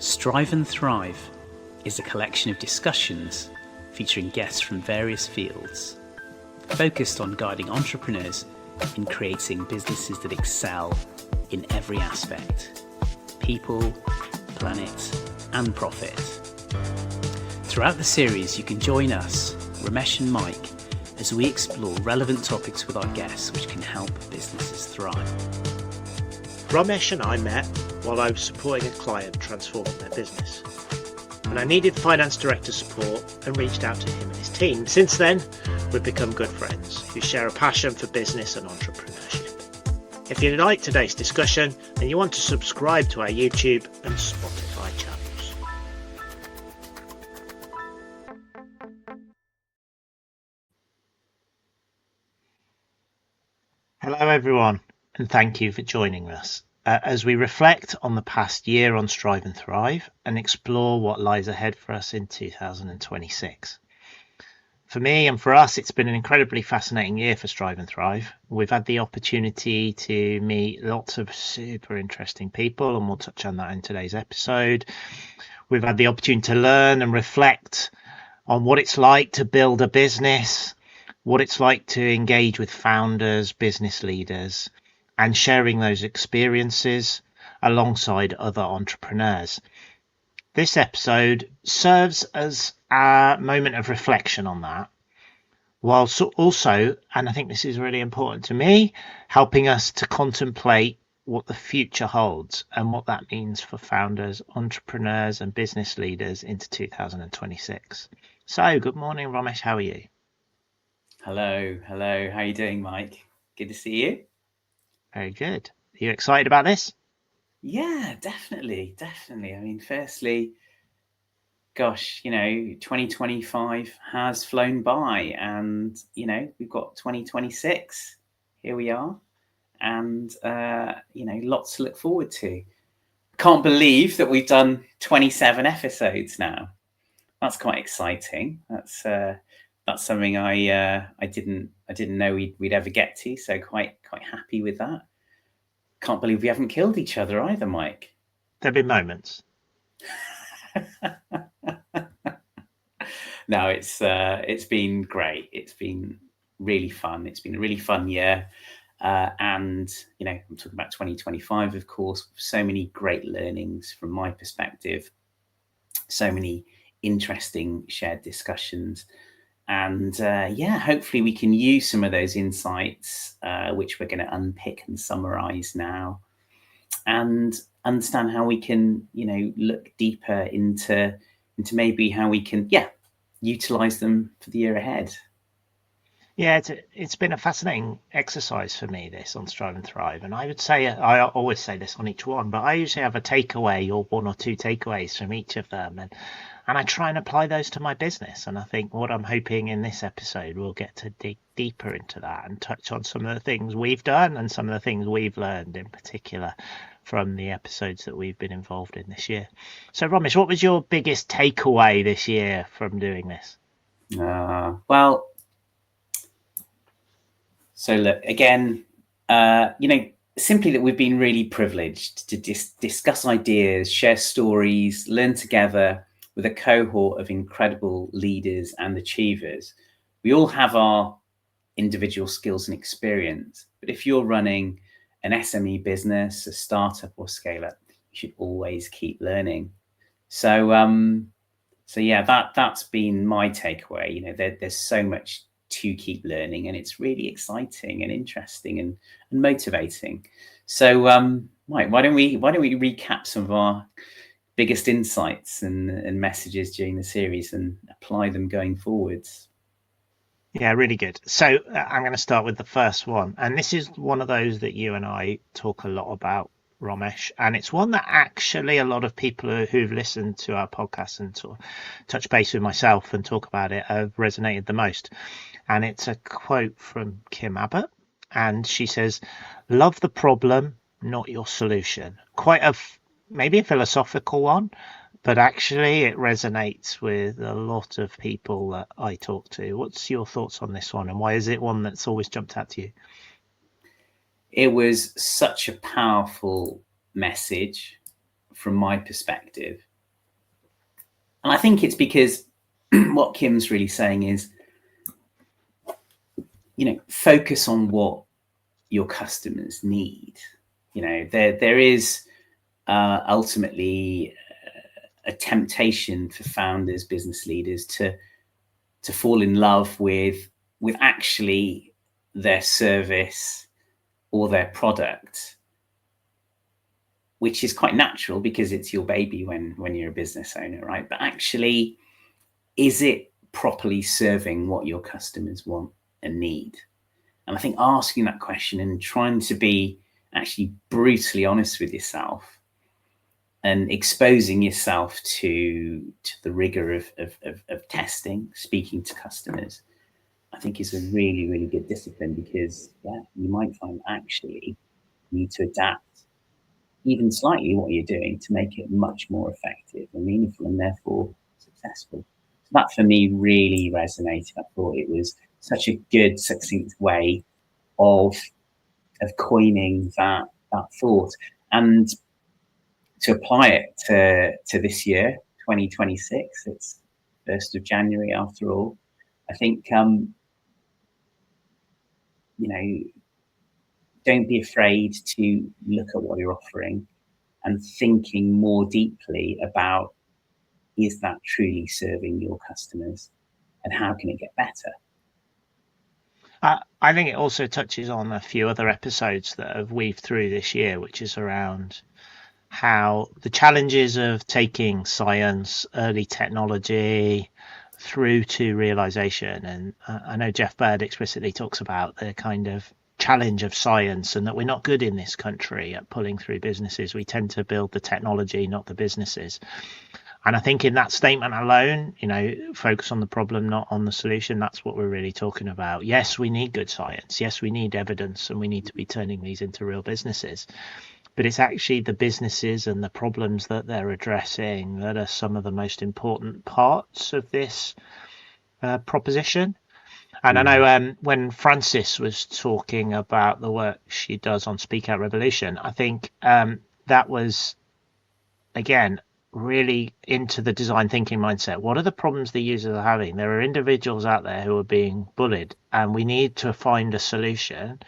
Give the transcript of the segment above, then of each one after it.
Strive and Thrive is a collection of discussions featuring guests from various fields, focused on guiding entrepreneurs in creating businesses that excel in every aspect: people, planet, and profit. Throughout the series, you can join us, Romesh and Mike, as we explore relevant topics with our guests which can help businesses thrive. Romesh and I met while I was supporting a client transforming their business, and I needed finance director support and reached out to him and his team. Since then, we've become good friends who share a passion for business and entrepreneurship. If you like today's discussion, then you want to subscribe to our YouTube and Spotify channels. Hello everyone, and thank you for joining us as we reflect on the past year on Strive and Thrive and explore what lies ahead for us in 2026. For me and for us, it's been an incredibly fascinating year for Strive and Thrive. We've had the opportunity to meet lots of super interesting people, and we'll touch on that in today's episode. We've had the opportunity to learn and reflect on what it's like to build a business, what it's like to engage with founders, business leaders, and sharing those experiences alongside other entrepreneurs. This episode serves as a moment of reflection on that, whilst also, and I think this is really important to me, helping us to contemplate what the future holds and what that means for founders, entrepreneurs, and business leaders into 2026. So, good morning, Romesh. How are you? Hello. How are you doing, Mike? Good to see you. Very good. Are you excited about this? Yeah, definitely. I mean, firstly, gosh, 2025 has flown by, and, we've got 2026. Here we are, and, lots to look forward to. Can't believe that we've done 27 episodes now. That's quite exciting. That's something I didn't know we'd ever get to. So quite happy with that. Can't believe we haven't killed each other either, Mike. There'll be moments. No, it's been great. It's been really fun. It's been a really fun year. And, I'm talking about 2025, of course, so many great learnings from my perspective, so many interesting shared discussions. And hopefully we can use some of those insights, which we're going to unpick and summarize now, and understand how we can, look deeper into maybe how we can, utilize them for the year ahead. Yeah, it's been a fascinating exercise for me, this on Strive and Thrive. And I would say, I always say this on each one, but I usually have a takeaway or one or two takeaways from each of them. And I try and apply those to my business. And I think what I'm hoping in this episode, we'll get to dig deeper into that and touch on some of the things we've done and some of the things we've learned in particular from the episodes that we've been involved in this year. So, Romesh, what was your biggest takeaway this year from doing this? So look, again, simply that we've been really privileged to discuss ideas, share stories, learn together with a cohort of incredible leaders and achievers. We all have our individual skills and experience, but if you're running an SME business, a startup or scale up, you should always keep learning. So that's been my takeaway. There's so much to keep learning, and it's really exciting and interesting and motivating. So, Mike, why don't we recap some of our biggest insights and messages during the series and apply them going forwards? Yeah, really good. So I'm going to start with the first one, and this is one of those that you and I talk a lot about, Romesh, and it's one that actually a lot of people who've listened to our podcast and sort of touch base with myself and talk about it have resonated the most. And it's a quote from Kim Abbott, and she says, "Love the problem, not your solution." Quite maybe a philosophical one, but actually it resonates with a lot of people that I talk to. What's your thoughts on this one, and why is it one that's always jumped out to you? It was such a powerful message from my perspective. And I think it's because what Kim's really saying is, focus on what your customers need. There is ultimately a temptation for founders, business leaders to fall in love with actually their service or their product, which is quite natural because it's your baby when you're a business owner, right? But actually, is it properly serving what your customers want and need? And I think asking that question and trying to be actually brutally honest with yourself and exposing yourself to the rigor of testing, speaking to customers, I think is a really, really good discipline, because you might find actually you need to adapt even slightly what you're doing to make it much more effective and meaningful and therefore successful. So that for me really resonated. I thought it was such a good, succinct way of coining that thought, and to apply it to this year, 2026. It's 1st of January after all. I think don't be afraid to look at what you're offering and thinking more deeply about, is that truly serving your customers and how can it get better? I think it also touches on a few other episodes that have weaved through this year, which is around how the challenges of taking science, early technology through to realization. And I know Jeff Bird explicitly talks about the kind of challenge of science, and that we're not good in this country at pulling through businesses. We tend to build the technology, not the businesses. And I think in that statement alone, focus on the problem, not on the solution. That's what we're really talking about. Yes, we need good science. Yes, we need evidence, and we need to be turning these into real businesses. But it's actually the businesses and the problems that they're addressing that are some of the most important parts of this proposition. And I know when Frances was talking about the work she does on Speak Out Revolution, I think that was, again, really into the design thinking mindset. What are the problems the users are having? There are individuals out there who are being bullied, and we need to find a solution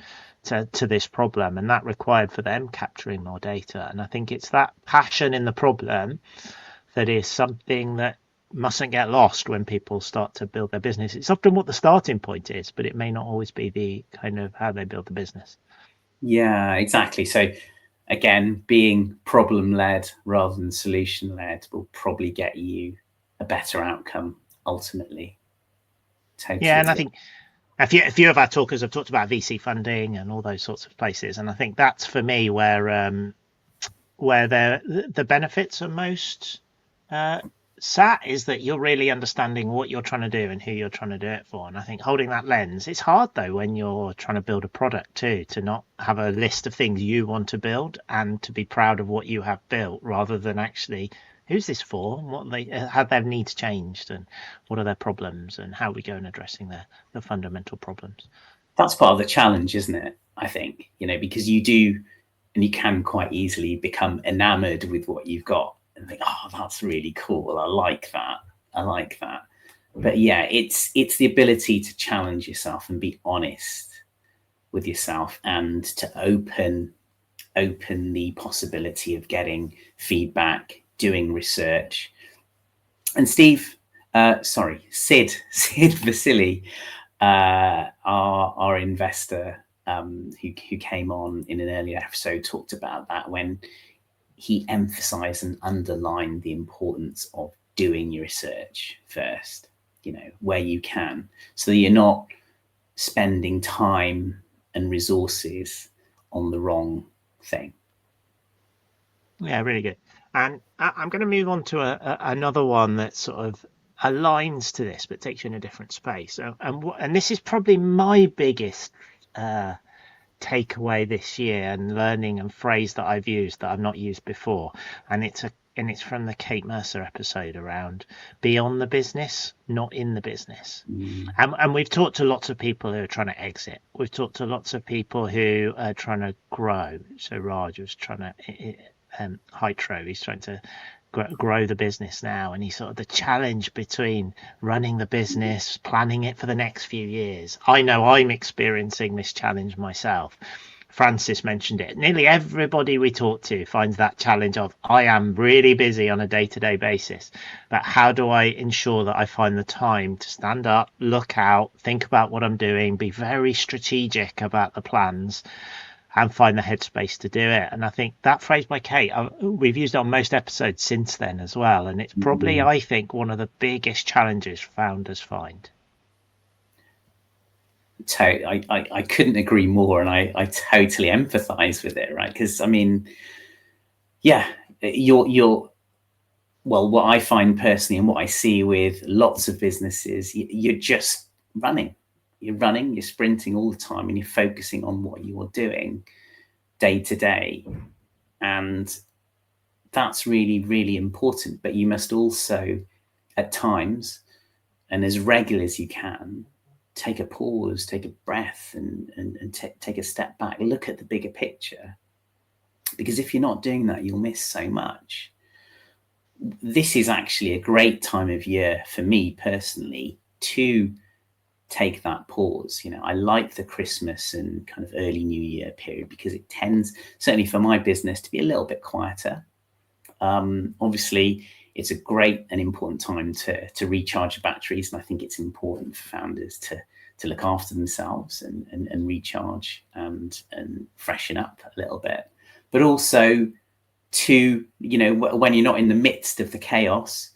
to this problem, and that required for them capturing more data. And I think it's that passion in the problem that is something that mustn't get lost when people start to build their business. It's often what the starting point is, but it may not always be the kind of how they build the business. Yeah, exactly. So again, being problem-led rather than solution-led will probably get you a better outcome ultimately. Totally. Yeah, and I think a few of our talkers have talked about VC funding and all those sorts of places, and I think that's for me where the benefits are most sat, is that you're really understanding what you're trying to do and who you're trying to do it for. And I think holding that lens, it's hard though when you're trying to build a product too, to not have a list of things you want to build and to be proud of what you have built, rather than actually who's this for, and what they have their needs changed, and what are their problems, and how we go and addressing the fundamental problems. That's part of the challenge, isn't it? I think, because you do, and you can quite easily become enamored with what you've got and think, oh, that's really cool. I like that. But yeah, it's the ability to challenge yourself and be honest with yourself, and to open the possibility of getting feedback, doing research. And Sid Vasili, our investor, who came on in an earlier episode, talked about that when he emphasized and underlined the importance of doing your research first, where you can, so that you're not spending time and resources on the wrong thing. Yeah, really good. And I'm going to move on to another one that sort of aligns to this, but takes you in a different space. And this is probably my biggest takeaway this year, and learning and phrase that I've used that I've not used before. And it's from the Kate Mercer episode around be on the business, not in the business. And we've talked to lots of people who are trying to exit. We've talked to lots of people who are trying to grow. So Raj was trying to Hytro, he's trying to grow the business now, and you sort of the challenge between running the business, planning it for the next few years. I know I'm experiencing this challenge myself. Francis mentioned it. Nearly everybody we talk to finds that challenge of I am really busy on a day-to-day basis, but how do I ensure that I find the time to stand up, look out, think about what I'm doing, be very strategic about the plans, and find the headspace to do it. And I think that phrase by Kate, we've used it on most episodes since then as well. And it's probably, I think, one of the biggest challenges founders find. I couldn't agree more, and I totally empathize with it, right? Because I mean, yeah, you're well, what I find personally and what I see with lots of businesses, you're just running. You're running, you're sprinting all the time, and you're focusing on what you're doing day to day. And that's really, really important. But you must also, at times, and as regular as you can, take a pause, take a breath, and take a step back, look at the bigger picture. Because if you're not doing that, you'll miss so much. This is actually a great time of year for me personally to take that pause. I like the Christmas and kind of early New Year period because it tends, certainly for my business, to be a little bit quieter. Obviously, it's a great and important time to recharge your batteries, and I think it's important for founders to look after themselves and recharge and freshen up a little bit, but also to, when you're not in the midst of the chaos,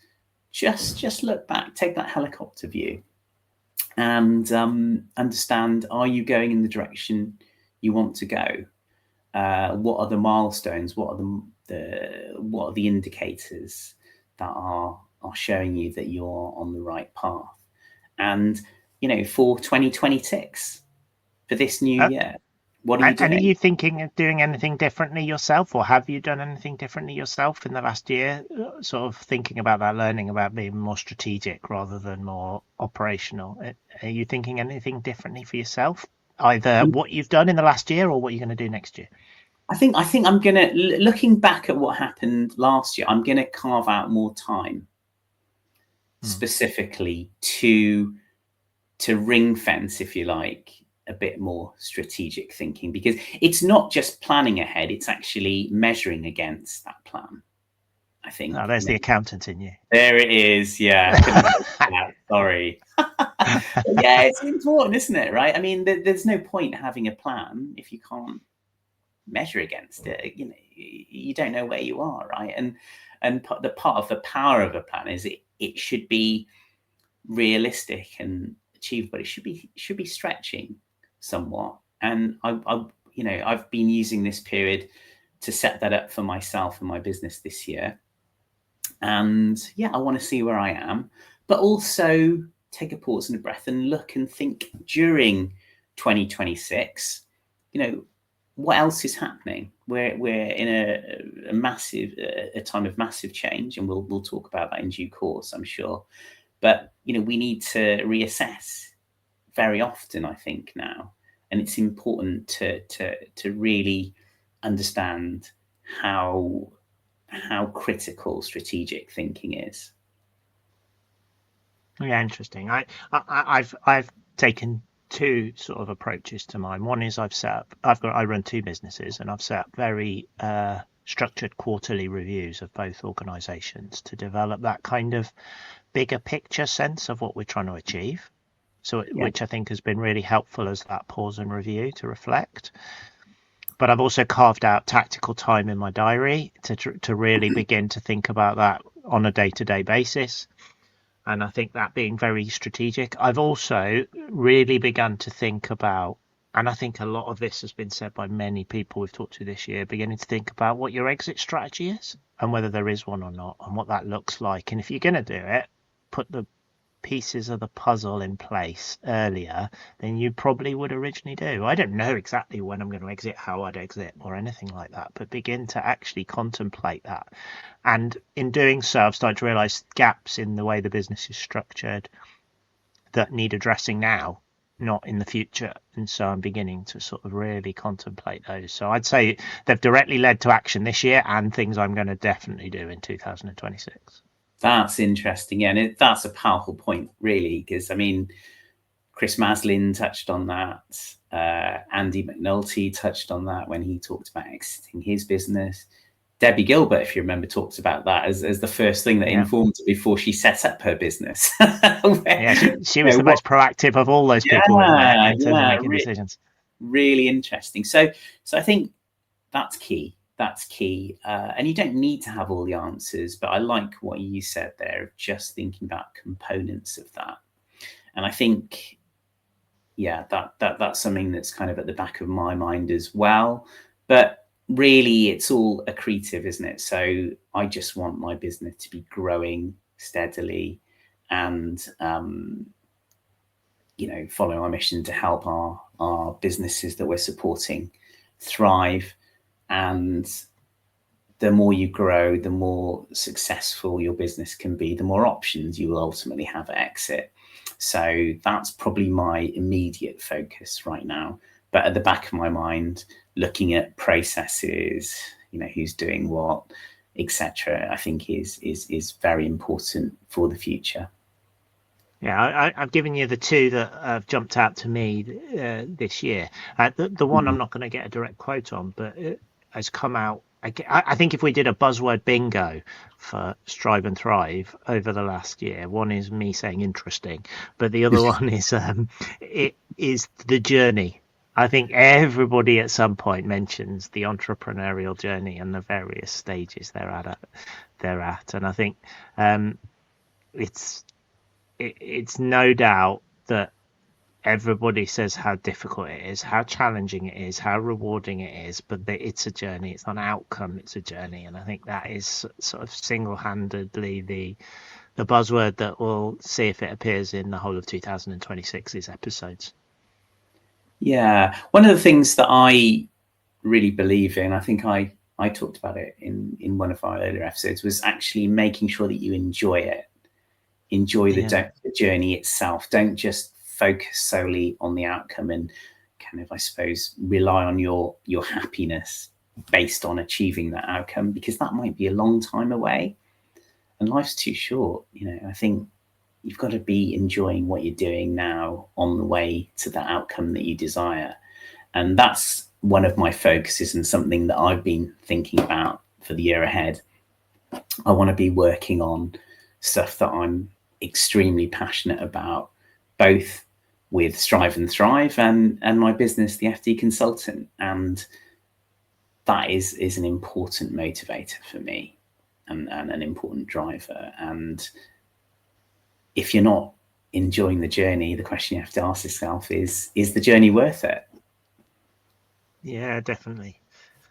just look back, take that helicopter view, and understand: are you going in the direction you want to go? What are the milestones? What are the indicators that are showing you that you're on the right path? And for 2026, for this new year, what are you doing? And are you thinking of doing anything differently yourself, or have you done anything differently yourself in the last year? Sort of thinking about that, learning about being more strategic rather than more operational. Are you thinking anything differently for yourself? Either what you've done in the last year or what you're going to do next year? I think I'm gonna, looking back at what happened last year, I'm gonna carve out more time specifically to ring fence, if you like, a bit more strategic thinking, because it's not just planning ahead, it's actually measuring against that plan. I think there's the accountant in you. There it is. Yeah. Sorry. Yeah, it's important, isn't it? Right. I mean, there's no point having a plan if you can't measure against it. You don't know where you are, right? And the part of the power of a plan is it should be realistic and achievable. It should be stretching somewhat. And I've been using this period to set that up for myself and my business this year. And yeah, I want to see where I am, but also take a pause and a breath and look and think during 2026, what else is happening? We're in a massive a time of massive change, and we'll talk about that in due course, I'm sure. But we need to reassess very often, I think, now, and it's important to really understand how critical strategic thinking is. Yeah, interesting. I've taken two sort of approaches to mine. One is I run two businesses, and I've set up very structured quarterly reviews of both organizations to develop that kind of bigger picture sense of what we're trying to achieve. So, which I think has been really helpful as that pause and review to reflect. But I've also carved out tactical time in my diary to really begin to think about that on a day-to-day basis. And I think that being very strategic. I've also really begun to think about, and I think a lot of this has been said by many people we've talked to this year, beginning to think about what your exit strategy is and whether there is one or not, and what that looks like. And if you're going to do it, put the pieces of the puzzle in place earlier than you probably would originally do. I don't know exactly when I'm going to exit, how I'd exit, or anything like that, but begin to actually contemplate that. And in doing so, I've started to realize gaps in the way the business is structured that need addressing now. not in the future. And so I'm beginning to sort of really contemplate those. So I'd say they've directly led to action this year and things I'm going to definitely do in 2026. That's interesting. Yeah, and that's a powerful point, really, because I mean, Chris Maslin touched on that. Andy McNulty touched on that when he talked about exiting his business. Debbie Gilbert, if you remember, talked about that as the first thing that informed her before she set up her business. Yeah, she was the most proactive of all those people in there in terms of making decisions. Really interesting. So I think that's key. That's key. And you don't need to have all the answers, but I like what you said there of just thinking about components of that. And I think, yeah, that's something that's kind of at the back of my mind as well. But really, it's all accretive, isn't it? So I just want my business to be growing steadily and, following our mission to help our businesses that we're supporting thrive. And the more you grow, the more successful your business can be, the more options you will ultimately have at exit. So that's probably my immediate focus right now. But at the back of my mind, looking at processes, who's doing what, etc., I think is very important for the future. Yeah, I've given you the two that have jumped out to me this year. The one I'm not going to get a direct quote on, but it has come out. I think if we did a buzzword bingo for Strive and Thrive over the last year, one is me saying interesting, but the other one is it is the journey. I think everybody at some point mentions the entrepreneurial journey and the various stages they're at, and I think it's no doubt that everybody says how difficult it is, how challenging it is, how rewarding it is, but it's a journey. It's not an outcome, it's a journey. And I think that is sort of single-handedly the buzzword that we'll see if it appears in the whole of 2026's episodes. Yeah. One of the things that I really believe in, I think I talked about it in one of our earlier episodes, was actually making sure that you enjoy it. Enjoy the journey itself. Don't just focus solely on the outcome and kind of, I suppose, rely on your happiness based on achieving that outcome, because that might be a long time away and life's too short. I think you've got to be enjoying what you're doing now on the way to the outcome that you desire. And that's one of my focuses and something that I've been thinking about for the year ahead. I want to be working on stuff that I'm extremely passionate about, both with Strive and Thrive and my business, the FD Consultant. And that is an important motivator for me and an important driver. And if you're not enjoying the journey, the question you have to ask yourself is the journey worth it? Yeah, definitely.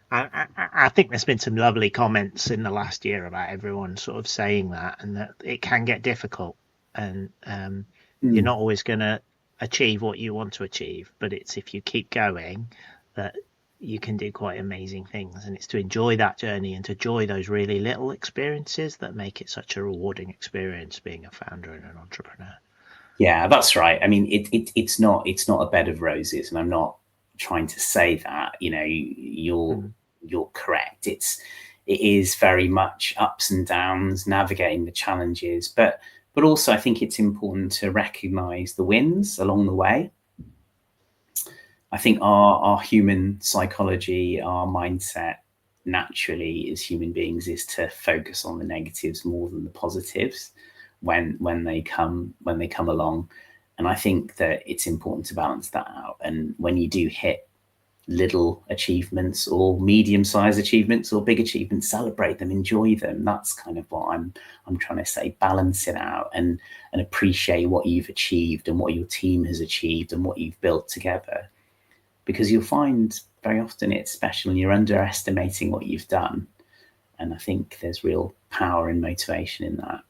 I think there's been some lovely comments in the last year about everyone sort of saying that, and that it can get difficult, and you're not always going to achieve what you want to achieve, but it's if you keep going that you can do quite amazing things, and it's to enjoy that journey and to enjoy those really little experiences that make it such a rewarding experience being a founder and an entrepreneur. Yeah, that's right. I mean, it's not a bed of roses, and I'm not trying to say that. You're correct. It is very much ups and downs, navigating the challenges, but also I think it's important to recognize the wins along the way. I think our human psychology, our mindset naturally as human beings is to focus on the negatives more than the positives when they come along. And I think that it's important to balance that out. And when you do hit little achievements or medium-sized achievements or big achievements, celebrate them, enjoy them. That's kind of what I'm trying to say. Balance it out and appreciate what you've achieved and what your team has achieved and what you've built together, because you'll find very often it's special and you're underestimating what you've done. And I think there's real power and motivation in that.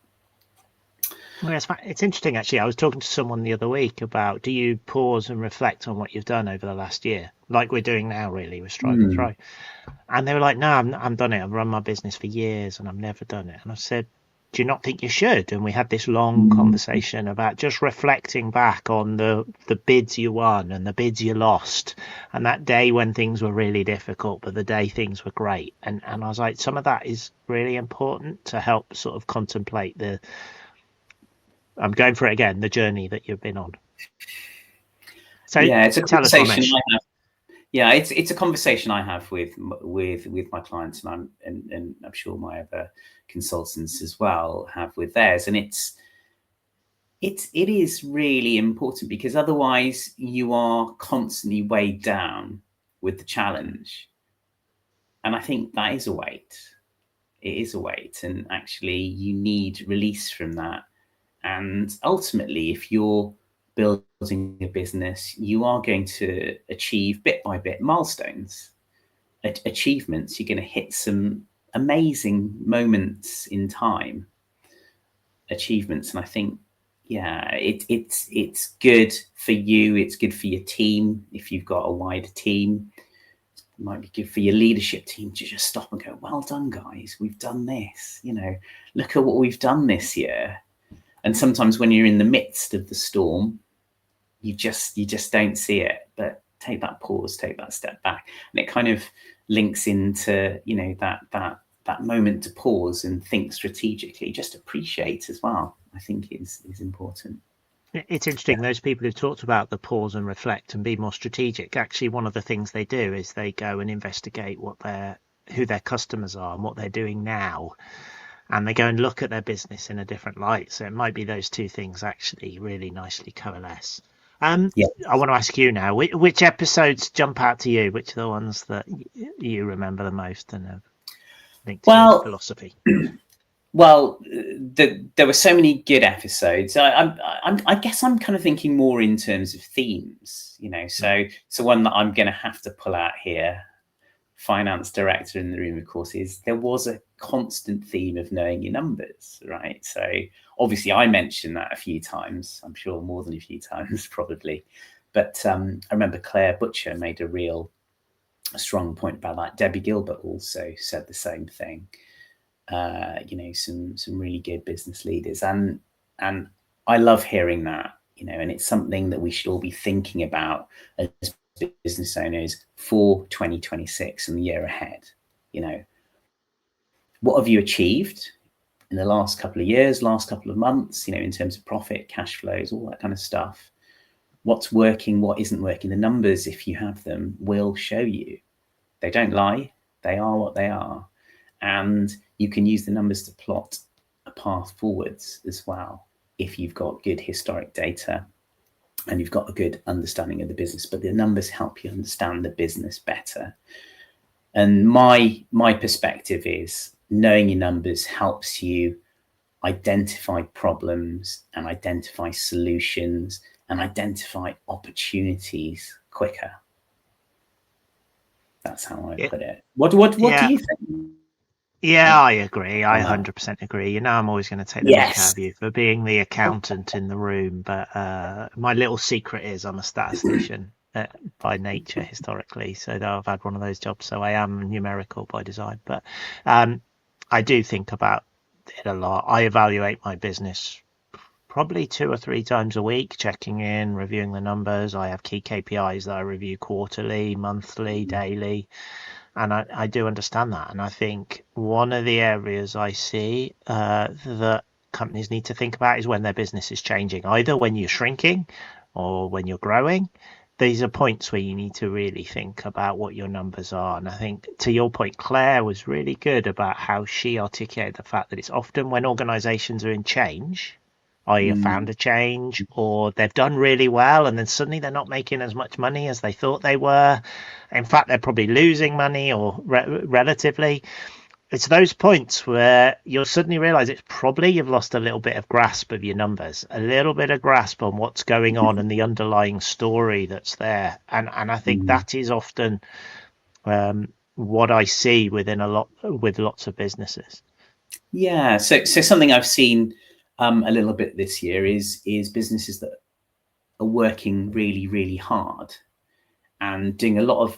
Well, it's interesting, actually. I was talking to someone the other week about, do you pause and reflect on what you've done over the last year, like we're doing now, really, with Strive and Thrive? And they were like, no, I'm done it. I've run my business for years and I've never done it. And I said, do you not think you should? And we had this long conversation about just reflecting back on the bids you won and the bids you lost, and that day when things were really difficult, but the day things were great. And I was like, some of that is really important to help sort of contemplate the, I'm going for it again, the journey that you've been on. So Yeah, it's a tell us, conversation Romesh. I have. Yeah, it's a conversation I have with my clients, and I'm sure my other consultants as well have with theirs. And it is really important, because otherwise you are constantly weighed down with the challenge. And I think that is a weight. It is a weight, and actually you need release from that. And ultimately, if you're building a business, you are going to achieve bit by bit milestones, achievements. You're going to hit some amazing moments in time, achievements. And I think, yeah, it's good for you. It's good for your team. If you've got a wider team, it might be good for your leadership team to just stop and go, well done, guys. We've done this. Look at what we've done this year. And sometimes when you're in the midst of the storm, you just don't see it. But take that pause, take that step back, and it kind of links into that moment to pause and think strategically. Just appreciate as well, I think is important. It's interesting, those people who talked about the pause and reflect and be more strategic, actually one of the things they do is they go and investigate who their customers are and what they're doing now, and they go and look at their business in a different light. So it might be those two things actually really nicely coalesce. Yeah. I want to ask you now, which episodes jump out to you? Which are the ones that you remember the most and have linked to your Well, philosophy? Well, there were so many good episodes. I guess I'm kind of thinking more in terms of themes, So one that I'm going to have to pull out here, finance director in the room, of course, is there was a constant theme of knowing your numbers, right? So obviously I mentioned that a few times, I'm sure more than a few times probably. But I remember Claire Butcher made a strong point about that. Debbie Gilbert also said the same thing. Some really good business leaders, and I love hearing that, and it's something that we should all be thinking about as business owners for 2026 and the year ahead. What have you achieved in the last couple of years, last couple of months, in terms of profit, cash flows, all that kind of stuff? What's working, what isn't working? The numbers, if you have them, will show you. They don't lie. They are what they are. And you can use the numbers to plot a path forwards as well, if you've got good historic data and you've got a good understanding of the business. But the numbers help you understand the business better. And my perspective is knowing your numbers helps you identify problems and identify solutions and identify opportunities quicker. That's how I put it. What do Yeah. you think? Yeah, I agree. I On that? 100% agree. I'm always going to take the mick out Yes. of you for being the accountant in the room, but my little secret is I'm a statistician by nature historically. So I've had one of those jobs, so I am numerical by design. But I do think about it a lot. I evaluate my business probably 2 or 3 times a week, checking in, reviewing the numbers. I have key KPIs that I review quarterly, monthly, daily. And I do understand that. And I think one of the areas I see that companies need to think about is when their business is changing, either when you're shrinking or when you're growing. These are points where you need to really think about what your numbers are. And I think, to your point, Claire was really good about how she articulated the fact that it's often when organizations are in change, i.e., found a change, or they've done really well and then suddenly they're not making as much money as they thought they were. In fact, they're probably losing money or relatively. It's those points where you'll suddenly realize it's probably you've lost a little bit of grasp of your numbers, a little bit of grasp on what's going on and the underlying story that's there. And I think that is often what I see with lots of businesses. Yeah. So something I've seen a little bit this year is businesses that are working really, really hard and doing a lot of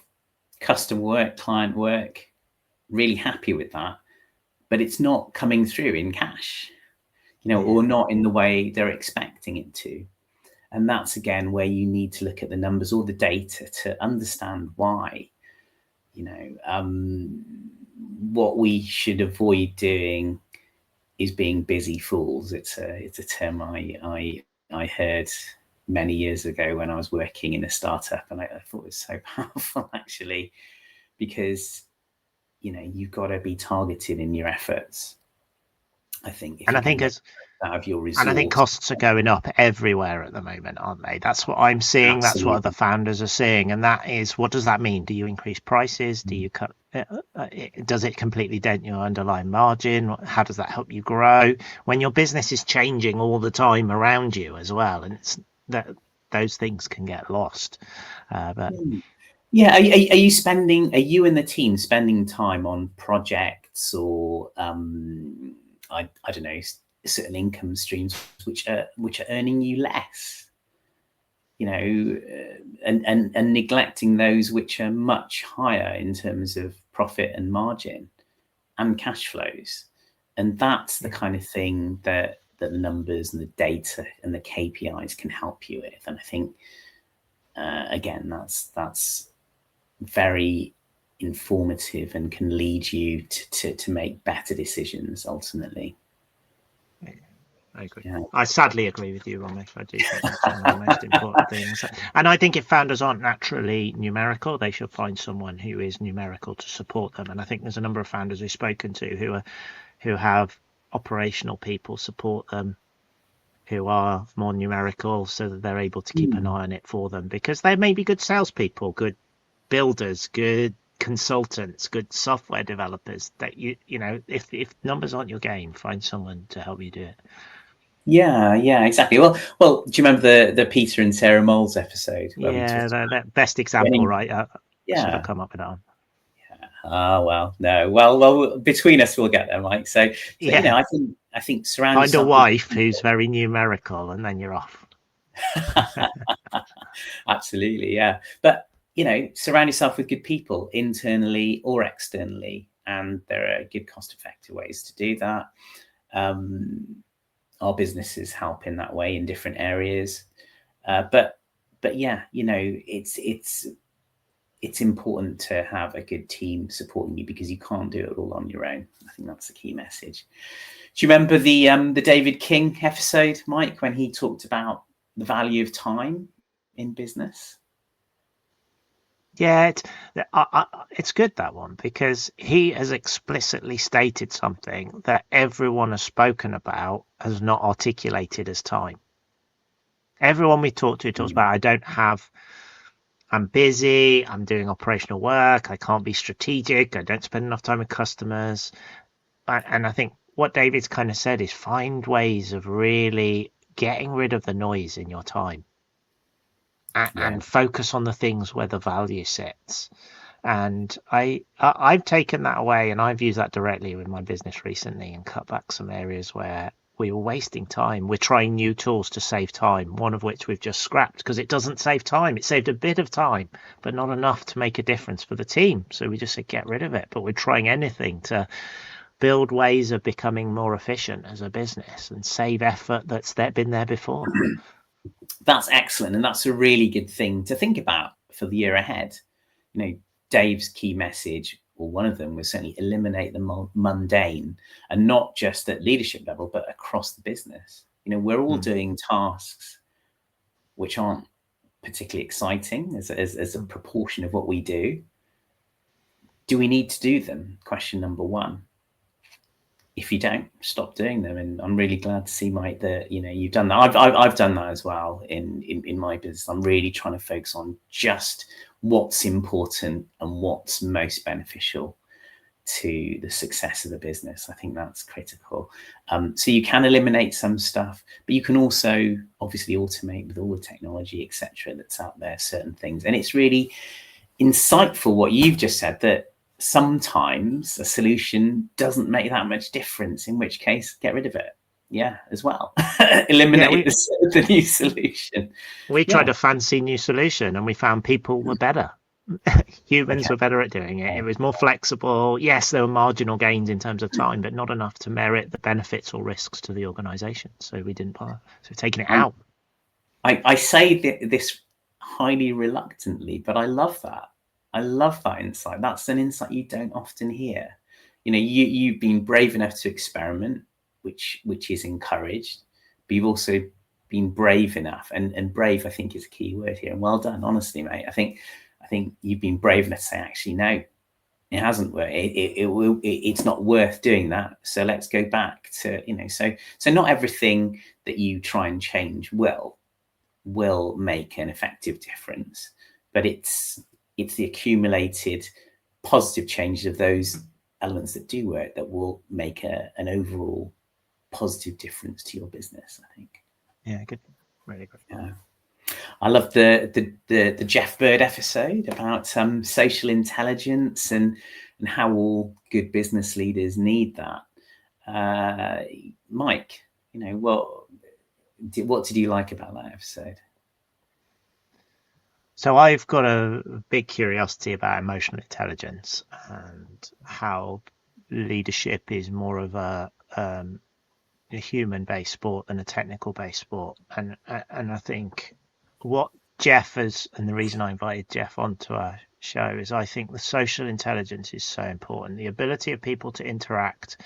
custom work, client work, really happy with that, but it's not coming through in cash. or not in the way they're expecting it to. And that's again where you need to look at the numbers or the data to understand why. What we should avoid doing is being busy fools. It's a term I heard many years ago when I was working in a startup, and I thought it was so powerful actually, because you've got to be targeted in your efforts. I think if And you're I going think to make as out of your And I think resource. costs are going up everywhere at the moment, aren't they? That's what I'm seeing. That's what other Absolutely. founders are seeing. And that is, what does that mean? Do you increase prices? Do you cut? Does it completely dent your underlying margin? How does that help you grow when your business is changing all the time around you as well? And it's that those things can get lost. But Yeah, are you and the team spending time on projects or I don't know, certain income streams which are earning you less, and neglecting those which are much higher in terms of profit and margin and cash flows? And that's the kind of thing that the numbers and the data and the KPIs can help you with. And I think again, that's very informative and can lead you to make better decisions ultimately. I agree. Yeah. I sadly agree with you, Romesh. I do think that's one of the most important things. And I think if founders aren't naturally numerical, they should find someone who is numerical to support them. And I think there's a number of founders we've spoken to who have operational people support them who are more numerical so that they're able to keep an eye on it for them, because they may be good salespeople, good builders, good consultants, good software developers. That if numbers aren't your game, find someone to help you do it. Yeah, exactly. Well, do you remember the Peter and Sarah Moles episode where we Yeah, talked that best about example, winning? right? I should have Yeah. come up with that one. Well, no. Well, between us, we'll get there, Mike. So Yeah, I think surround find a yourself with wife who's people. very numerical, and then you're off. Absolutely, yeah. But surround yourself with good people internally or externally, and there are good cost-effective ways to do that. Our businesses help in that way in different areas, but yeah, it's important to have a good team supporting you because you can't do it all on your own. I think that's the key message. Do you remember the David King episode, Mike, when he talked about the value of time in business? Yeah, it's good, that one, because he has explicitly stated something that everyone has spoken about has not articulated as time. Everyone we talk to talks about, I'm busy, I'm doing operational work, I can't be strategic, I don't spend enough time with customers. And I think what David's kind of said is find ways of really getting rid of the noise in your time and focus on the things where the value sits. And I've taken that away, and I've used that directly with my business recently and cut back some areas where we were wasting time. We're trying new tools to save time, one of which we've just scrapped because it doesn't save time. It saved a bit of time, but not enough to make a difference for the team. So we just said, get rid of it. But we're trying anything to build ways of becoming more efficient as a business and save effort that's been there before. That's excellent, and that's a really good thing to think about for the year ahead. Dave's key message, or one of them, was certainly eliminate the mundane, and not just at leadership level, but across the business. We're all doing tasks which aren't particularly exciting as a proportion of what we do. Do we need to do them? Question number one. If you don't, stop doing them. And I'm really glad to see, Mike, that you've done that. I've done that as well in my business. I'm really trying to focus on just what's important and what's most beneficial to the success of the business. I think that's critical. So you can eliminate some stuff, but you can also obviously automate with all the technology, etc., that's out there, certain things. And it's really insightful what you've just said, that sometimes a solution doesn't make that much difference, in which case get rid of it as well. Eliminate the new solution. We tried a fancy new solution and we found people were better. Humans Okay. were better at doing it. It was more flexible. Yes, there were marginal gains in terms of time, but not enough to merit the benefits or risks to the organization. So we didn't bother. So we've taken it I, out. I say this highly reluctantly, but I love that. I love that insight. That's an insight you don't often hear. You've been brave enough to experiment, which is encouraged, but you've also been brave enough, and brave, I think, is a key word here. And well done, honestly, mate. I think you've been brave enough to say, actually, no, it hasn't worked. It's not worth doing that. So let's go back to. So not everything that you try and change will make an effective difference, but it's the accumulated positive changes of those elements that do work that will make an overall positive difference to your business, I think. Yeah, good. Really good. Yeah. I love the Jeff Bird episode about social intelligence and how all good business leaders need that. Mike, what did you like about that episode? So I've got a big curiosity about emotional intelligence and how leadership is more of a human-based sport than a technical-based sport. And I think what Jeff has, and the reason I invited Jeff onto our show is I think the social intelligence is so important. The ability of people to interact,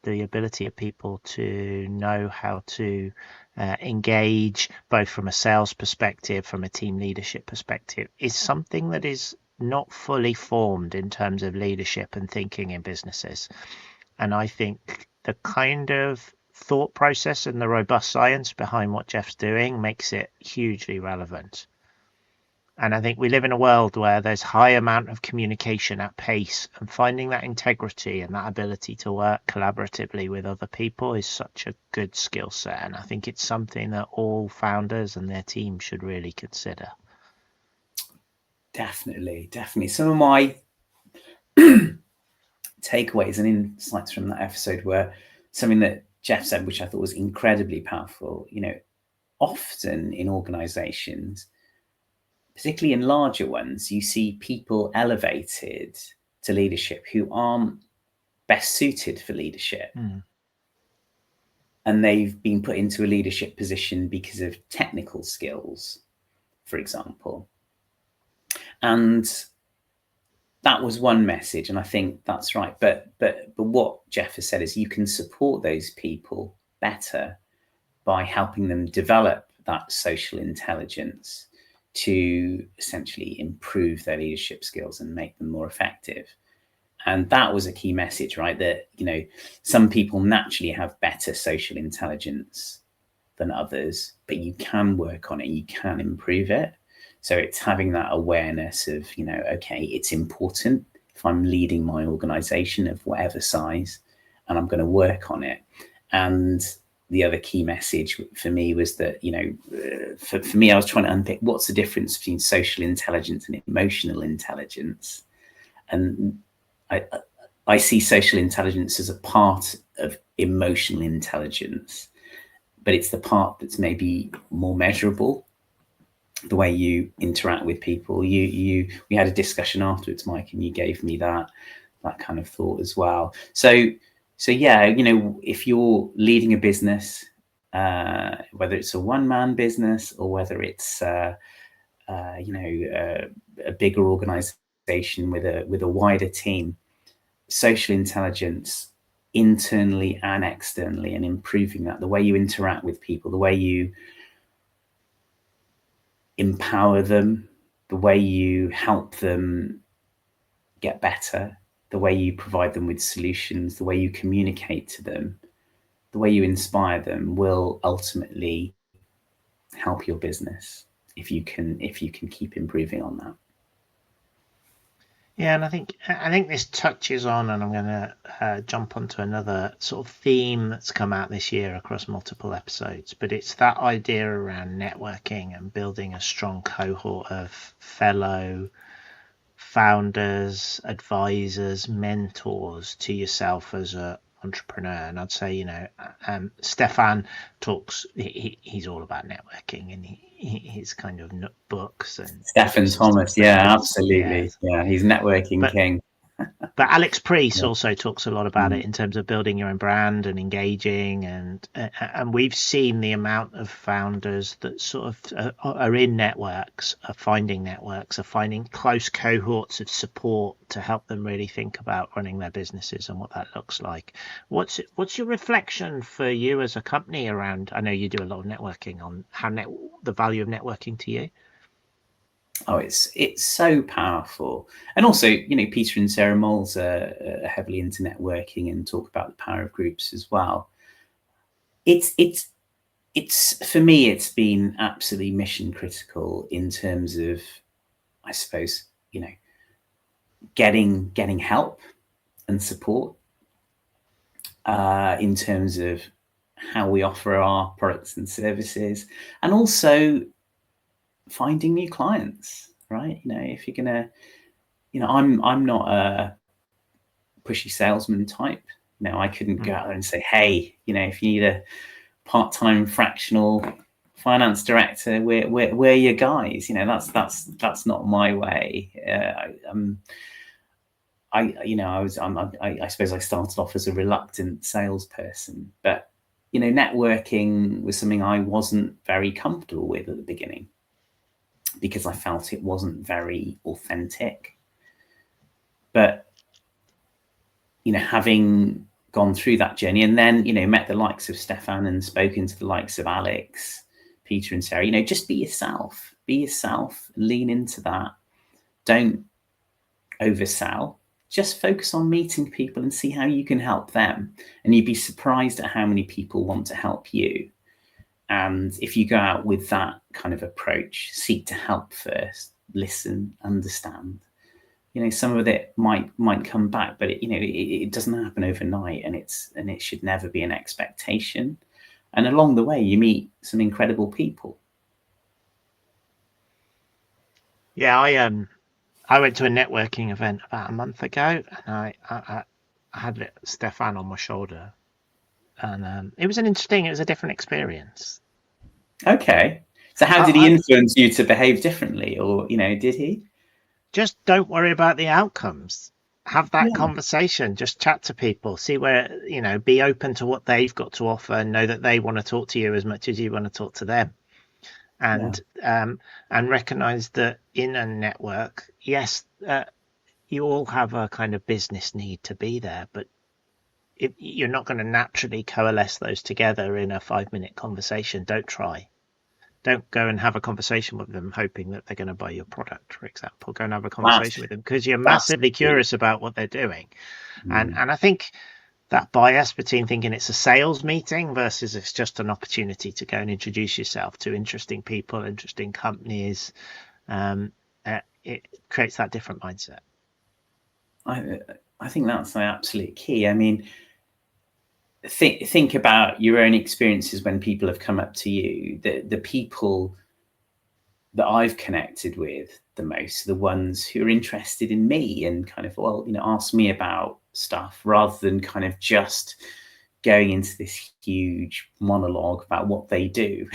the ability of people to know how to engage, both from a sales perspective, from a team leadership perspective, is something that is not fully formed in terms of leadership and thinking in businesses. And I think the kind of thought process and the robust science behind what Jeff's doing makes it hugely relevant. And I think we live in a world where there's high amount of communication at pace, and finding that integrity and that ability to work collaboratively with other people is such a good skill set. And I think it's something that all founders and their team should really consider. Definitely. Some of my takeaways and insights from that episode were something that Jeff said, which I thought was incredibly powerful. Often in organizations, particularly in larger ones, you see people elevated to leadership who aren't best suited for leadership. And they've been put into a leadership position because of technical skills, for example. And that was one message, and I think that's right. But what Jeff has said is you can support those people better by helping them develop that social intelligence to essentially improve their leadership skills and make them more effective. And that was a key message, right? That, some people naturally have better social intelligence than others, but you can work on it, you can improve it. So it's having that awareness of, okay, it's important if I'm leading my organization of whatever size, and I'm going to work on it. And the other key message for me was that, for me, I was trying to unpick what's the difference between social intelligence and emotional intelligence. And I see social intelligence as a part of emotional intelligence, but it's the part that's maybe more measurable, the way you interact with people. We had a discussion afterwards, Mike, and you gave me that kind of thought as well. So yeah, if you're leading a business, whether it's a one-man business or whether it's a bigger organization with a wider team, social intelligence internally and externally, and improving that, the way you interact with people, the way you empower them, the way you help them get better, the way you provide them with solutions, the way you communicate to them, the way you inspire them will ultimately help your business if you can keep improving on that. Yeah, and I think this touches on, and I'm going to jump onto another sort of theme that's come out this year across multiple episodes, but it's that idea around networking and building a strong cohort of fellow founders, advisors, mentors to yourself as a entrepreneur. And I'd say, Stefan talks, he's all about networking, and he's kind of books and Stephen produces stuff. Thomas, yeah, absolutely. Yeah, he's networking But king. But Alex Priest Yeah. also talks a lot about it in terms of building your own brand and engaging, and we've seen the amount of founders that sort of are in networks, are finding close cohorts of support to help them really think about running their businesses and what that looks like. What's your reflection for you as a company around? I know you do a lot of networking on how the value of networking to you. Oh, it's so powerful. And also, Peter and Sarah Moles are heavily into networking and talk about the power of groups as well. It's for me, it's been absolutely mission critical in terms of, I suppose, getting help and support in terms of how we offer our products and services, and also finding new clients, right? If you're gonna, I'm not a pushy salesman type. I couldn't go out there and say, hey, if you need a part-time fractional finance director, we're your guys. That's not my way. I suppose I started off as a reluctant salesperson, but networking was something I wasn't very comfortable with at the beginning because I felt it wasn't very authentic. But having gone through that journey and then met the likes of Stefan and spoken to the likes of Alex, Peter and Sarah, just be yourself, lean into that, don't oversell, just focus on meeting people and see how you can help them, and you'd be surprised at how many people want to help you. And if you go out with that kind of approach, seek to help first, listen, understand, some of it might come back, but it doesn't happen overnight, and it should never be an expectation. And along the way, you meet some incredible people. Yeah, I went to a networking event about a month ago, and I had Stefan on my shoulder, and it was a different experience. Okay, so how did he influence you to behave differently, or did he? Just don't worry about the outcomes. Have that conversation. Just chat to people. See where, be open to what they've got to offer, and know that they want to talk to you as much as you want to talk to them. And recognize that in a network, yes, you all have a kind of business need to be there, but you're not going to naturally coalesce those together in a 5-minute conversation. Don't try. Don't go and have a conversation with them hoping that they're going to buy your product, for example. Go and have a conversation with them because you're massively curious about what they're doing. And I think that bias between thinking it's a sales meeting versus it's just an opportunity to go and introduce yourself to interesting people, interesting companies, it creates that different mindset. I think that's the absolute key. I mean, think about your own experiences when people have come up to you. The people that I've connected with the most, the ones who are interested in me and kind of, ask me about stuff rather than kind of just going into this huge monologue about what they do.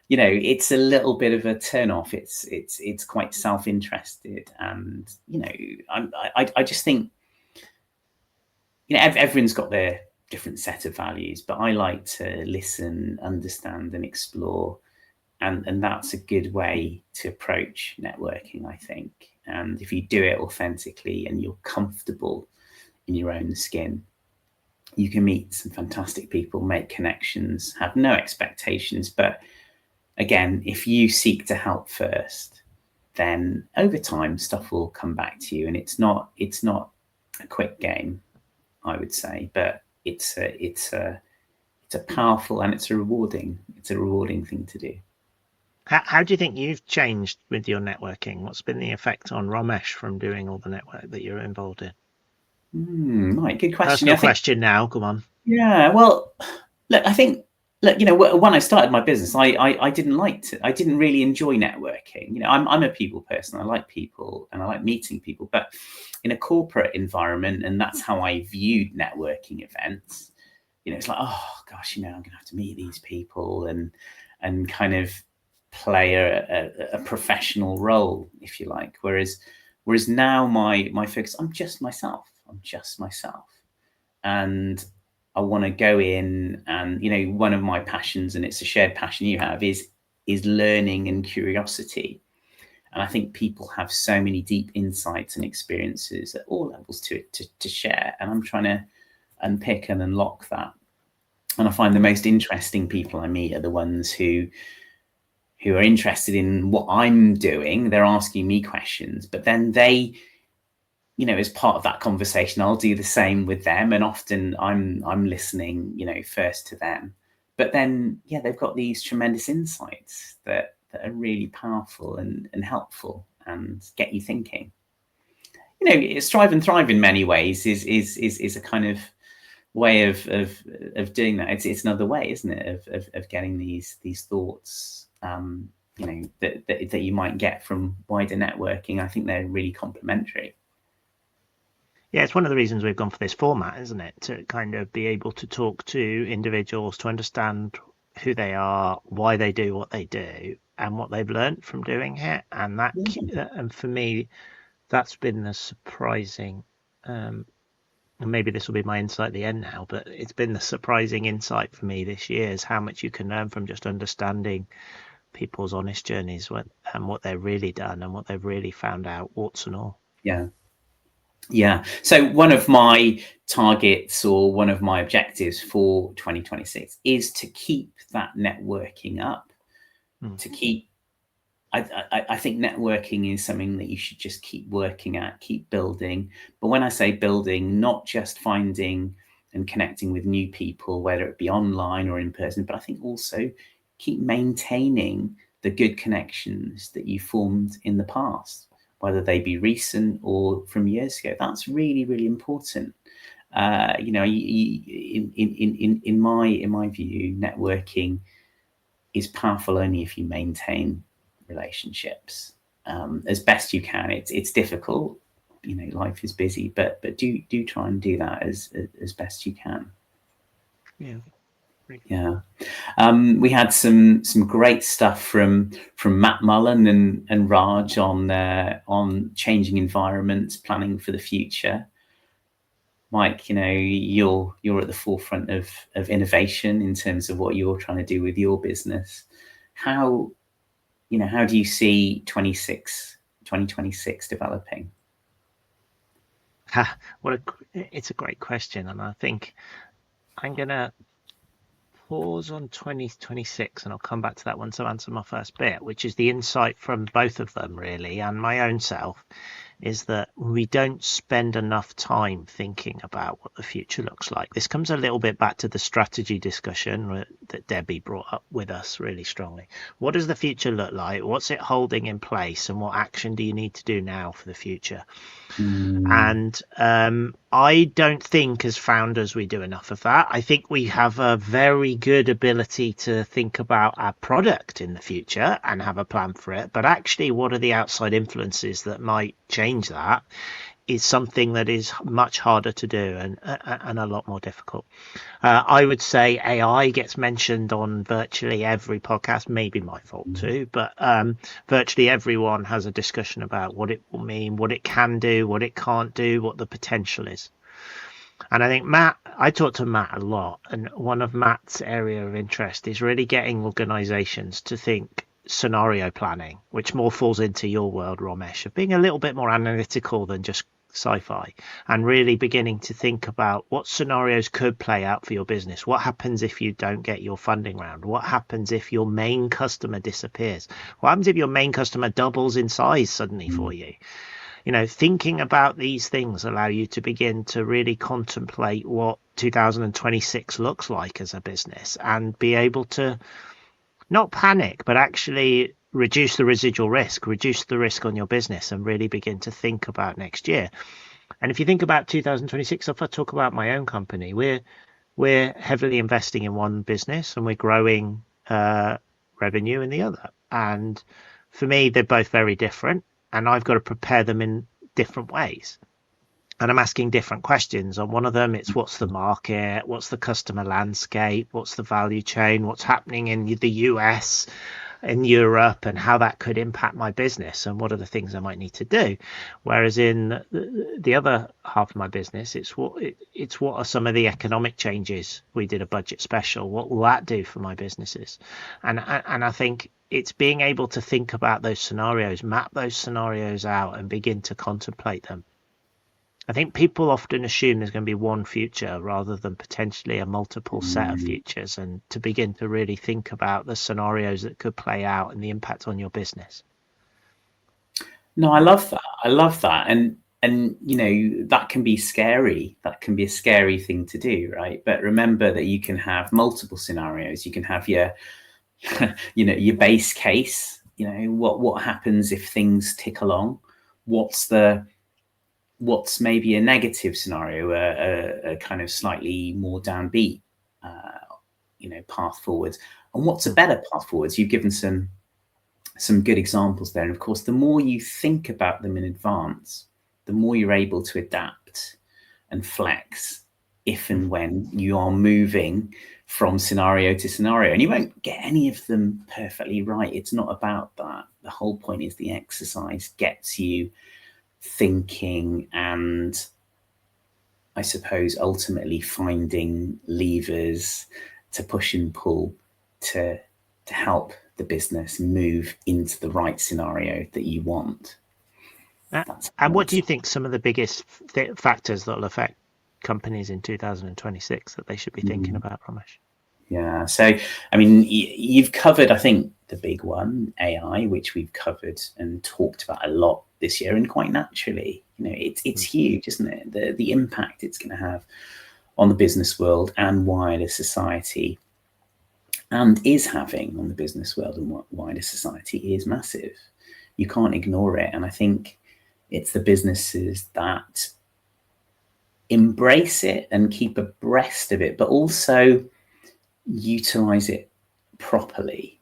It's a little bit of a turn-off. It's quite self-interested, and I just think everyone's got their different set of values, but I like to listen, understand, and explore, and that's a good way to approach networking, I think. And if you do it authentically and you're comfortable in your own skin, you can meet some fantastic people, make connections, have no expectations. But again, if you seek to help first, then over time stuff will come back to you. And it's not a quick game, I would say, but it's a powerful and it's a rewarding thing to do. How do you think you've changed with your networking? What's been the effect on Romesh from doing all the network that you're involved in? Right, good question. Personal question now. Come on. Yeah, well, look, I think look, when I started my business, I didn't I didn't really enjoy networking. I'm a people person. I like people and I like meeting people, but in a corporate environment, and that's how I viewed networking events. It's like, oh gosh, I'm going to have to meet these people and kind of play a professional role, if you like. Whereas now my focus, I'm just myself. And I want to go in and, one of my passions, and it's a shared passion you have, is learning and curiosity. And I think people have so many deep insights and experiences at all levels to share. And I'm trying to unpick and unlock that. And I find the most interesting people I meet are the ones who are interested in what I'm doing. They're asking me questions, but then they, as part of that conversation, I'll do the same with them. And often I'm listening, first to them. But then, they've got these tremendous insights that are really powerful and helpful and get you thinking. Strive and thrive in many ways is a kind of way of doing that. It's another way, isn't it, of getting these thoughts, that you might get from wider networking. I think they're really complementary. Yeah, it's one of the reasons we've gone for this format, isn't it? To kind of be able to talk to individuals, to understand who they are, why they do what they do, and what they've learned from doing it. And and for me, that's been the surprising, and maybe this will be my insight at the end now, but it's been the surprising insight for me this year is how much you can learn from just understanding people's honest journeys and what they've really done and what they've really found out, warts and all. Yeah. So one of my targets or one of my objectives for 2026 is to keep that networking up, to keep. I think networking is something that you should just keep working at, keep building. But when I say building, not just finding and connecting with new people, whether it be online or in person, but I think also keep maintaining the good connections that you formed in the past, whether they be recent or from years ago. That's really, really important. In my view, networking is powerful only if you maintain relationships as best you can. It's difficult. Life is busy, but do try and do that as best you can. Yeah. We had some great stuff from Matt Mullen and Raj on changing environments, planning for the future. Mike, you're at the forefront of innovation in terms of what you're trying to do with your business. How do you see 2026 developing? It's a great question, and I think I'm gonna pause on 2026 and I'll come back to that once I answer my first bit, which is the insight from both of them really and my own self, is that we don't spend enough time thinking about what the future looks like. This comes a little bit back to the strategy discussion that Debbie brought up with us really strongly. What does the future look like? What's it holding in place? And what action do you need to do now for the future? And I don't think as founders we do enough of that. I think we have a very good ability to think about our product in the future and have a plan for it. But actually, what are the outside influences that might change that is something that is much harder to do and a lot more difficult. I would say AI gets mentioned on virtually every podcast, maybe my fault too, but virtually everyone has a discussion about what it will mean, what it can do, what it can't do, what the potential is. And I think I talk to Matt a lot, and one of Matt's area of interest is really getting organizations to think scenario planning, which more falls into your world, Romesh, of being a little bit more analytical than just sci-fi and really beginning to think about what scenarios could play out for your business. What happens if you don't get your funding round? What happens if your main customer disappears? What happens if your main customer doubles in size suddenly for you? Thinking about these things allow you to begin to really contemplate what 2026 looks like as a business and be able to not panic, but actually reduce the residual risk, reduce the risk on your business and really begin to think about next year. And if you think about 2026, if I talk about my own company, we're we're heavily investing in one business and we're growing revenue in the other. And for me, they're both very different, and I've got to prepare them in different ways. And I'm asking different questions. On one of them, it's what's the market, what's the customer landscape, what's the value chain, what's happening in the US, in Europe, and how that could impact my business, and what are the things I might need to do. Whereas in the other half of my business, it's what are some of the economic changes. We did a budget special. What will that do for my businesses? And I think it's being able to think about those scenarios, map those scenarios out, and begin to contemplate them. I think people often assume there's going to be one future rather than potentially a multiple set of Mm. futures, and to begin to really think about the scenarios that could play out and the impact on your business. No, I love that. I love that. And that can be scary. That can be a scary thing to do, right? But remember that you can have multiple scenarios. You can have your your base case, what happens if things tick along? What's maybe a negative scenario, a kind of slightly more downbeat path forwards, and what's a better path forwards? You've given some good examples there. And of course, the more you think about them in advance, the more you're able to adapt and flex if and when you are moving from scenario to scenario. And you won't get any of them perfectly right. It's not about that. The whole point is the exercise gets you thinking, and I suppose ultimately finding levers to push and pull to help the business move into the right scenario that you want. And what do you think some of the biggest factors that will affect companies in 2026 that they should be thinking about, Romesh? Yeah. So, I mean, you've covered, I think, the big one, AI, which we've covered and talked about a lot this year, and quite naturally. It's huge, isn't it? The impact it's going to have on the business world and wider society, and is having on the business world and wider society, is massive. You can't ignore it. And I think it's the businesses that embrace it and keep abreast of it, but also utilize it properly,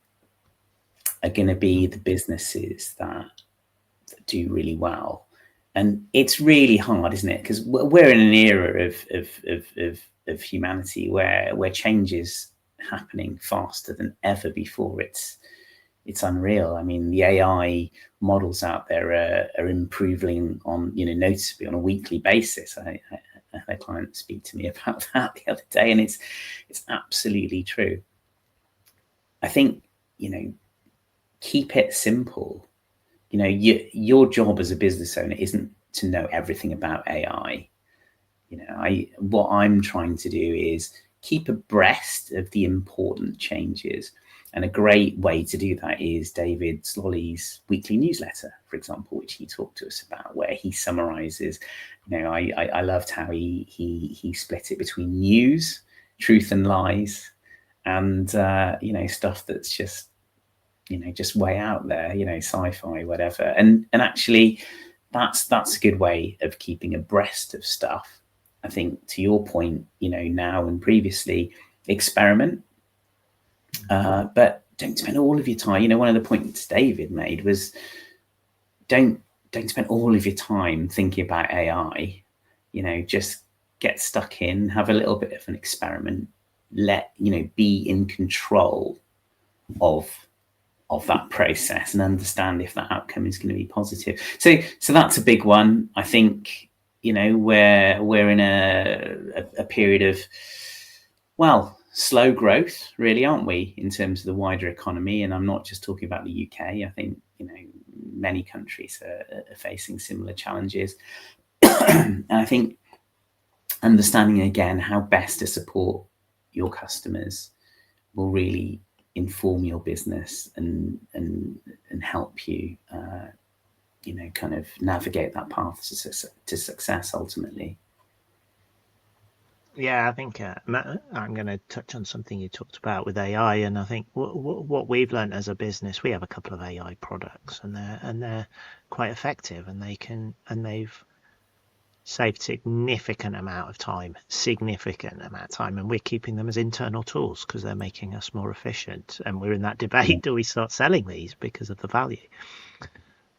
are going to be the businesses that do really well. And it's really hard, isn't it? Because we're in an era of humanity where change is happening faster than ever before. It's unreal. I mean, the AI models out there are improving on, noticeably on a weekly basis. I had a client speak to me about that the other day, and it's absolutely true. I think, keep it simple. Your job as a business owner isn't to know everything about AI. What I'm trying to do is keep abreast of the important changes. And a great way to do that is David Slolley's weekly newsletter, for example, which he talked to us about, where he summarizes. I loved how he split it between news, truth and lies, and stuff that's just way out there, sci-fi, whatever. And actually, that's a good way of keeping abreast of stuff. I think, to your point, now and previously, experiment, but don't spend all of your time. One of the points David made was don't spend all of your time thinking about AI. Just get stuck in, have a little bit of an experiment, be in control of that process, and understand if that outcome is going to be positive. So that's a big one. I think we're in a period of, well, slow growth, really, aren't we, in terms of the wider economy? And I'm not just talking about the UK. I think many countries are facing similar challenges. And I think understanding again how best to support your customers will really inform your business and help you kind of navigate that path to success ultimately. Yeah, I think I'm going to touch on something you talked about with AI, and I think what we've learned as a business, we have a couple of AI products, and they're quite effective, and they've saved significant amount of time, and we're keeping them as internal tools because they're making us more efficient. And we're in that debate, do we start selling these because of the value?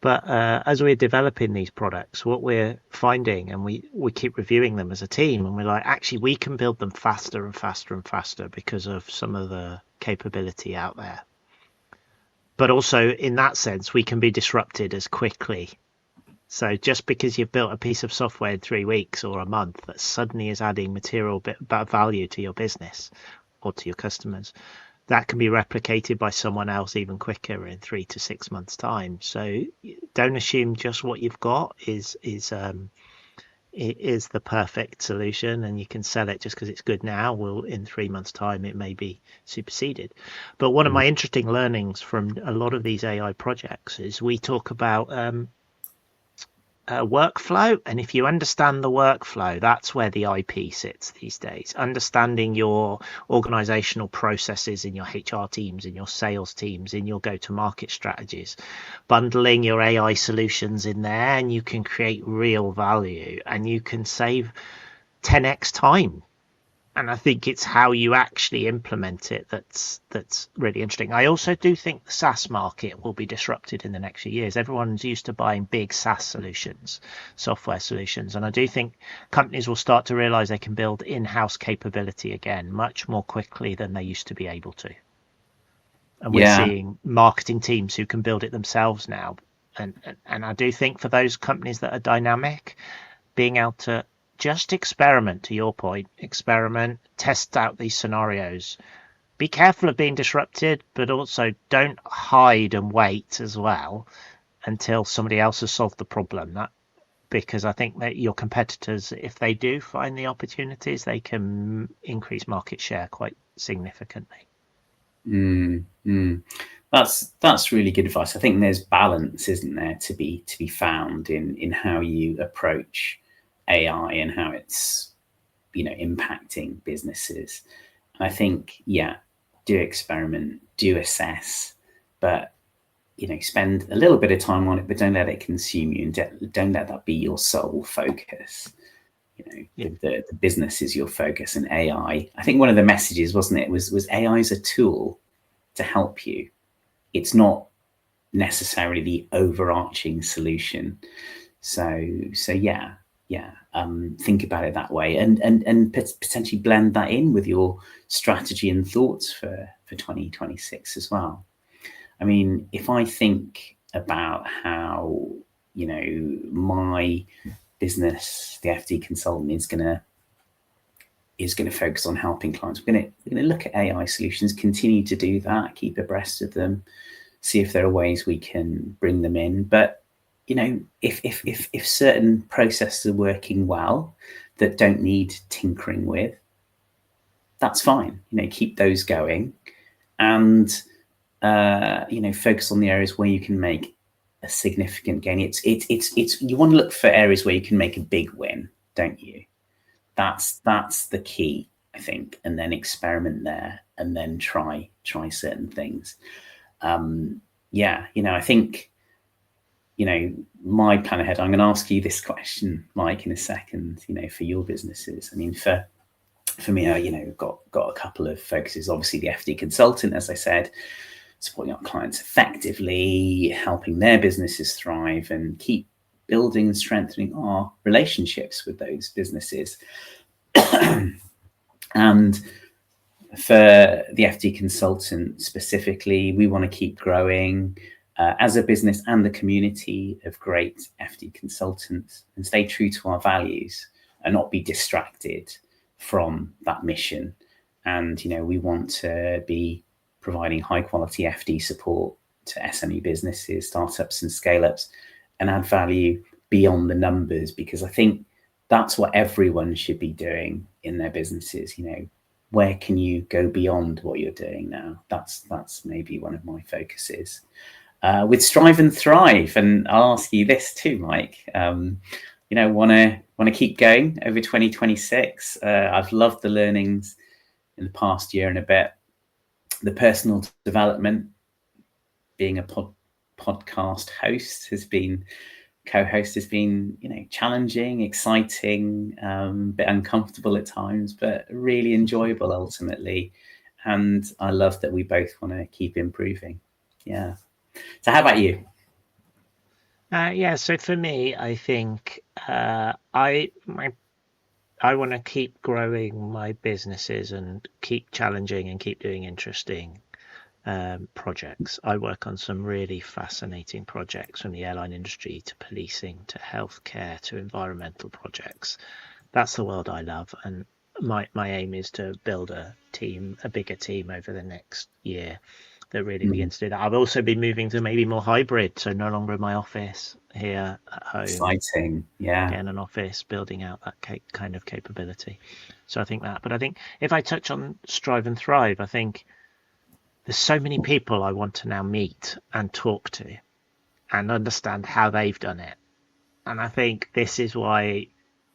But as we're developing these products, what we're finding, and we keep reviewing them as a team, and we're like, actually, we can build them faster and faster and faster because of some of the capability out there. But also, in that sense, we can be disrupted as quickly. So just because you've built a piece of software in 3 weeks or a month that suddenly is adding material bit value to your business or to your customers, that can be replicated by someone else even quicker in 3 to 6 months' time. So don't assume just what you've got is the perfect solution, and you can sell it just because it's good now. Well, in 3 months' time, it may be superseded. But one of my interesting learnings from a lot of these AI projects is we talk about workflow, and if you understand the workflow, that's where the IP sits these days. Understanding your organizational processes in your HR teams, in your sales teams, in your go-to-market strategies, bundling your AI solutions in there, and you can create real value, and you can save 10x time. And I think it's how you actually implement it that's really interesting. I also do think the SaaS market will be disrupted in the next few years. Everyone's used to buying big SaaS solutions, software solutions, and I do think companies will start to realize they can build in-house capability again much more quickly than they used to be able to. And we're seeing marketing teams who can build it themselves now. And I do think for those companies that are dynamic, being able to just experiment, to your point, test out these scenarios. Be careful of being disrupted, but also don't hide and wait as well until somebody else has solved the problem. Because I think that your competitors, if they do find the opportunities, they can increase market share quite significantly. That's really good advice. I think there's balance, isn't there, to be found in how you approach AI and how it's impacting businesses. And I think do experiment, do assess, but spend a little bit of time on it, but don't let it consume you, and don't let that be your sole focus. The business is your focus, and AI, I think one of the messages, wasn't it, was AI is a tool to help you. It's not necessarily the overarching solution. So think about it that way, and potentially blend that in with your strategy and thoughts for 2026 as well. I mean, if I think about how my business, the FD Consultant, is going to focus on helping clients, we're going to look at AI solutions, continue to do that, keep abreast of them, see if there are ways we can bring them in. But if certain processes are working well that don't need tinkering with, that's fine. Keep those going, and focus on the areas where you can make a significant gain. It's you want to look for areas where you can make a big win, don't you? That's the key, I think, and then experiment there, and then try certain things. I think. My plan ahead, I'm going to ask you this question, Mike, in a second, for your businesses. I mean, for me, we've got a couple of focuses. Obviously, the FD Consultant, as I said, supporting our clients effectively, helping their businesses thrive, and keep building and strengthening our relationships with those businesses. And for the FD Consultant specifically, we want to keep growing as a business and the community of great FD consultants, and stay true to our values and not be distracted from that mission. And we want to be providing high quality FD support to SME businesses, startups and scale-ups, and add value beyond the numbers, because I think that's what everyone should be doing in their businesses. Where can you go beyond what you're doing now? That's maybe one of my focuses. With Strive and Thrive, and I'll ask you this too, Mike. Want to keep going over 2026. I've loved the learnings in the past year and a bit. The personal development, being a podcast host, has been co-host has been, challenging, exciting, a bit uncomfortable at times, but really enjoyable ultimately. And I love that we both want to keep improving. Yeah. So how about you? So for me, I think I want to keep growing my businesses and keep challenging and keep doing interesting projects. I work on some really fascinating projects, from the airline industry to policing to healthcare to environmental projects. That's the world I love, and my aim is to build a bigger team over the next year that really begins to do that. I've also been moving to maybe more hybrid, so no longer in my office, here at home. Exciting, yeah. Getting an office, building out that kind of capability. So I think that. But I think if I touch on Strive and Thrive, I think there's so many people I want to now meet and talk to and understand how they've done it. And I think this is why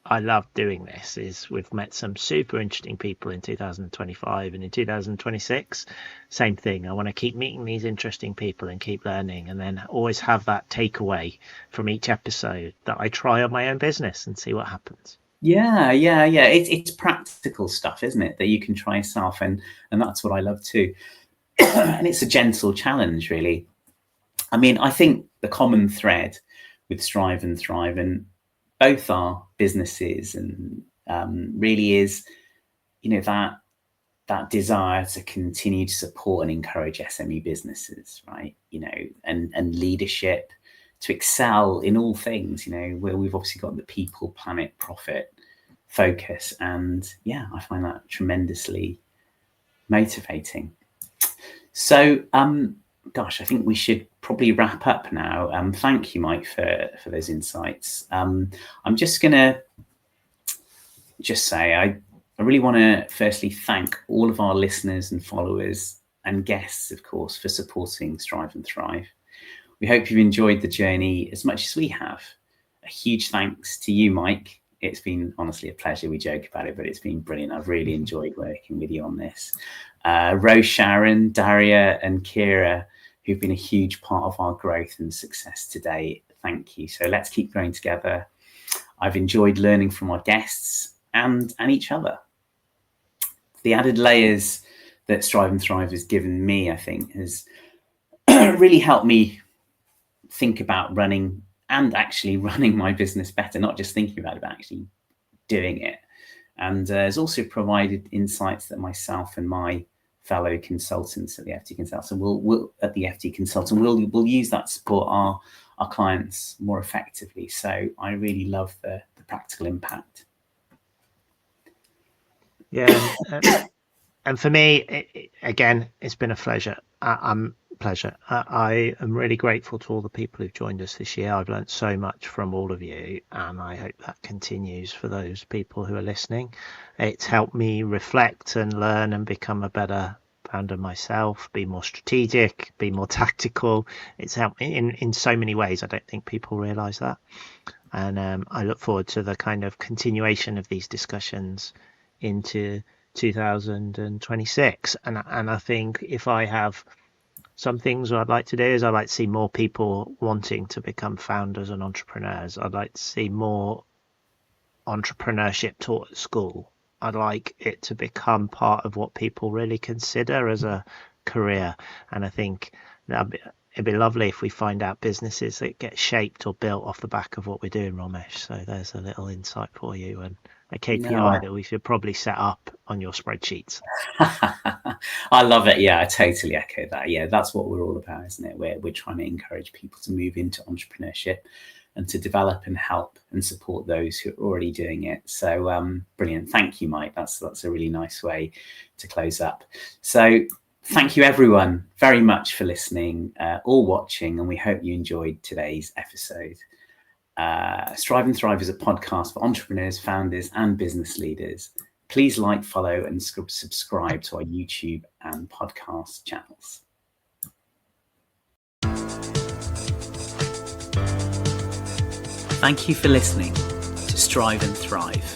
I love doing this. Is we've met some super interesting people in 2025, and in 2026, same thing. I want to keep meeting these interesting people and keep learning, and then always have that takeaway from each episode that I try on my own business and see what happens. Yeah. It's practical stuff, isn't it, that you can try yourself, and that's what I love too. And it's a gentle challenge, really. I mean, I think the common thread with Strive and Thrive, and both our businesses, and really is, that desire to continue to support and encourage SME businesses, right? And leadership to excel in all things, where we've obviously got the people, planet, profit focus. And yeah, I find that tremendously motivating. So, gosh, I think we should probably wrap up now. Thank you, Mike, for those insights. I'm just going to say I really want to firstly thank all of our listeners and followers and guests, of course, for supporting Strive and Thrive. We hope you've enjoyed the journey as much as we have. A huge thanks to you, Mike. It's been honestly a pleasure. We joke about it, but it's been brilliant. I've really enjoyed working with you on this. Rose, Sharon, Daria, and Kira, who've been a huge part of our growth and success today. Thank you. So let's keep growing together. I've enjoyed learning from our guests and each other. The added layers that Strive and Thrive has given me, I think, has really helped me think about running my business better, not just thinking about it, but actually doing it. And has also provided insights that myself and my fellow consultants at the FT Consultant we'll use that to support our clients more effectively. So I really love the practical impact. Yeah, and for me, again, it's been a pleasure. I am really grateful to all the people who've joined us this year. I've learned so much from all of you, and I hope that continues for those people who are listening. It's helped me reflect and learn and become a better founder myself, be more strategic, be more tactical. It's helped me in so many ways. I don't think people realize that. And I look forward to the kind of continuation of these discussions into 2026. And I think if I have some things I'd like to do is I'd like to see more people wanting to become founders and entrepreneurs. I'd like to see more entrepreneurship taught at school. I'd like it to become part of what people really consider as a career. And I think it'd be lovely if we find out businesses that get shaped or built off the back of what we're doing, Romesh. So there's a little insight for you, and a KPI that we should probably set up on your spreadsheets. I love it. Yeah, I totally echo that. Yeah, that's what we're all about, isn't it? We're trying to encourage people to move into entrepreneurship and to develop and help and support those who are already doing it. So brilliant. Thank you, Mike. That's a really nice way to close up. So thank you, everyone, very much for listening or watching, and we hope you enjoyed today's episode. Strive and Thrive is a podcast for entrepreneurs, founders, and business leaders. Please like, follow, and subscribe to our YouTube and podcast channels. Thank you for listening to Strive and Thrive.